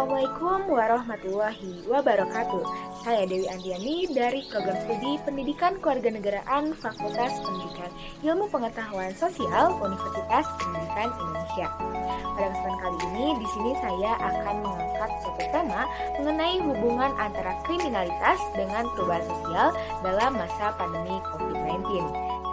Assalamualaikum warahmatullahi wabarakatuh. Saya Dewi Andiani dari Program Studi Pendidikan Kewarganegaraan Fakultas Pendidikan Ilmu Pengetahuan Sosial Universitas Pendidikan Indonesia. Pada kesempatan kali ini, di sini saya akan mengangkat suatu tema mengenai hubungan antara kriminalitas dengan perubahan sosial dalam masa pandemi COVID-19.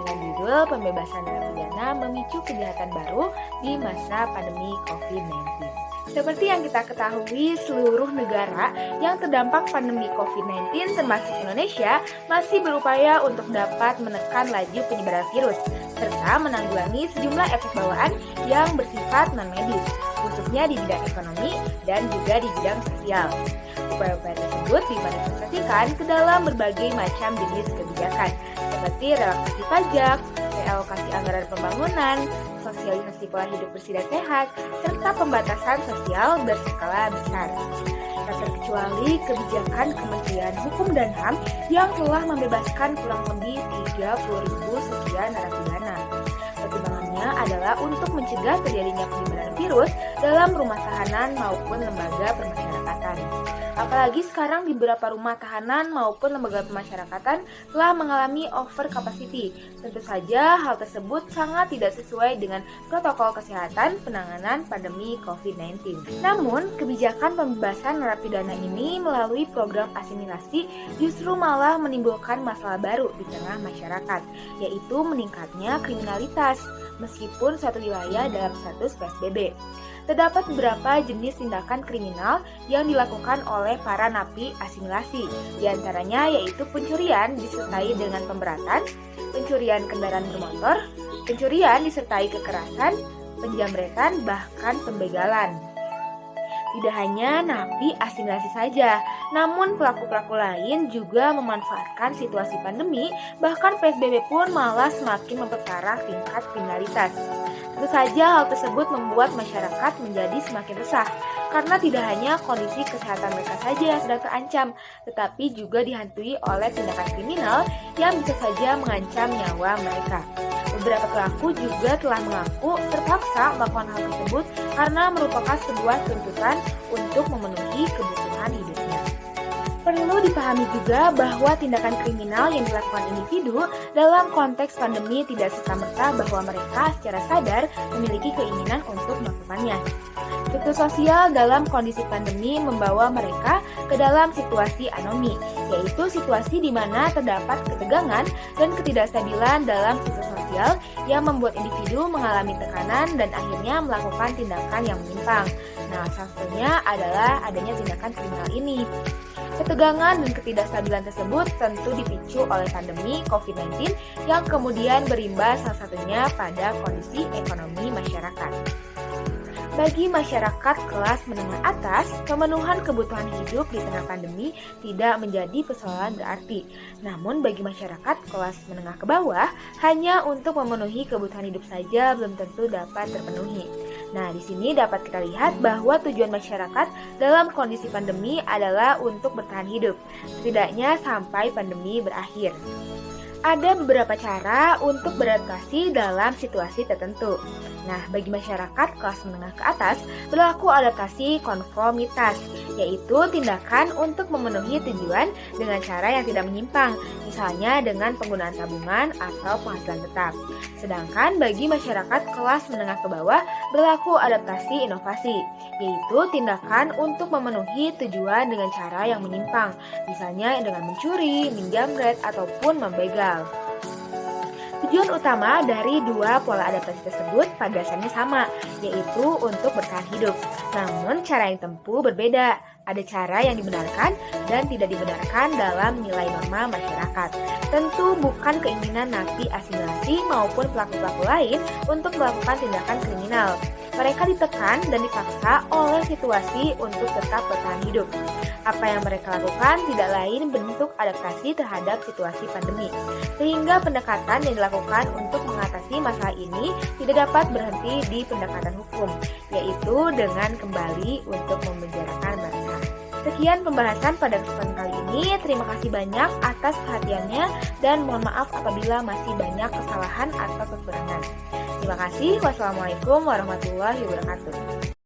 Dengan judul Pembebasan Narapidana Memicu Kejahatan Baru di Masa Pandemi COVID-19. Seperti yang kita ketahui, seluruh negara yang terdampak pandemi COVID-19 termasuk Indonesia masih berupaya untuk dapat menekan laju penyebaran virus serta menanggulangi sejumlah efek bawaan yang bersifat non-medis, khususnya di bidang ekonomi dan juga di bidang sosial. Upaya-upaya tersebut dimanifestasikan ke dalam berbagai macam jenis kebijakan seperti relaksasi pajak, realokasi anggaran pembangunan, sosialisasi pola hidup bersih dan sehat, serta pembatasan sosial berskala besar. Tak terkecuali kebijakan Kementerian Hukum dan HAM yang telah membebaskan kurang lebih 30.000 sekian narapidana. Pertimbangannya adalah untuk mencegah terjadinya penyebaran virus dalam rumah tahanan maupun lembaga permasyarakatan. Apalagi sekarang di beberapa rumah tahanan maupun lembaga pemasyarakatan telah mengalami over capacity. Tentu saja hal tersebut sangat tidak sesuai dengan protokol kesehatan penanganan pandemi COVID-19. Namun, kebijakan pembebasan narapidana ini melalui program asimilasi justru malah menimbulkan masalah baru di tengah masyarakat, yaitu meningkatnya kriminalitas meskipun suatu wilayah dalam status PSBB. Terdapat beberapa jenis tindakan kriminal yang dilakukan oleh para napi asimilasi. Di antaranya yaitu pencurian disertai dengan pemberatan, pencurian kendaraan bermotor, pencurian disertai kekerasan, penjamretan, bahkan pembegalan. Tidak hanya napi asimilasi saja, namun pelaku-pelaku lain juga memanfaatkan situasi pandemi, bahkan PSBB pun malah semakin memperparah tingkat kriminalitas. Tentu saja hal tersebut membuat masyarakat menjadi semakin resah, karena tidak hanya kondisi kesehatan mereka saja yang sedang terancam, tetapi juga dihantui oleh tindakan kriminal yang bisa saja mengancam nyawa mereka. Beberapa pelaku juga telah mengaku terpaksa melakukan hal tersebut karena merupakan sebuah tuntutan untuk memenuhi kebutuhan hidupnya. Perlu dipahami juga bahwa tindakan kriminal yang dilakukan individu dalam konteks pandemi tidak serta-merta bahwa mereka secara sadar memiliki keinginan untuk melakukannya. Struktur sosial dalam kondisi pandemi membawa mereka ke dalam situasi anomi, yaitu situasi di mana terdapat ketegangan dan ketidakstabilan dalam struktur sosial yang membuat individu mengalami tekanan dan akhirnya melakukan tindakan yang menyimpang. Nah, salah satunya adalah adanya tindakan kriminal ini. Ketegangan dan ketidakstabilan tersebut tentu dipicu oleh pandemi COVID-19 yang kemudian berimbas salah satunya pada kondisi ekonomi masyarakat. Bagi masyarakat kelas menengah atas, pemenuhan kebutuhan hidup di tengah pandemi tidak menjadi persoalan berarti. Namun bagi masyarakat kelas menengah ke bawah, hanya untuk memenuhi kebutuhan hidup saja belum tentu dapat terpenuhi. Nah, di sini dapat kita lihat bahwa tujuan masyarakat dalam kondisi pandemi adalah untuk bertahan hidup, setidaknya sampai pandemi berakhir. Ada beberapa cara untuk beradaptasi dalam situasi tertentu. Nah, bagi masyarakat kelas menengah ke atas, berlaku adaptasi konformitas, yaitu tindakan untuk memenuhi tujuan dengan cara yang tidak menyimpang, misalnya dengan penggunaan tabungan atau penghasilan tetap. Sedangkan bagi masyarakat kelas menengah ke bawah, berlaku adaptasi inovasi, yaitu tindakan untuk memenuhi tujuan dengan cara yang menyimpang, misalnya dengan mencuri, menjamret, ataupun membegal. Tujuan utama dari dua pola adaptasi tersebut pada dasarnya sama, yaitu untuk bertahan hidup. Namun cara yang ditempuh berbeda. Ada cara yang dibenarkan dan tidak dibenarkan dalam nilai norma masyarakat. Tentu bukan keinginan napi asimilasi maupun pelaku-pelaku lain untuk melakukan tindakan kriminal. Mereka ditekan dan dipaksa oleh situasi untuk tetap bertahan hidup. Apa yang mereka lakukan tidak lain bentuk adaptasi terhadap situasi pandemi. Sehingga pendekatan yang dilakukan untuk mengatasi masalah ini tidak dapat berhenti di pendekatan hukum, yaitu dengan kembali untuk memenjarakan mereka. Sekian pembahasan pada kesempatan kali ini. Terima kasih banyak atas perhatiannya dan mohon maaf apabila masih banyak kesalahan atau kekurangan. Terima kasih. Wassalamualaikum warahmatullahi wabarakatuh.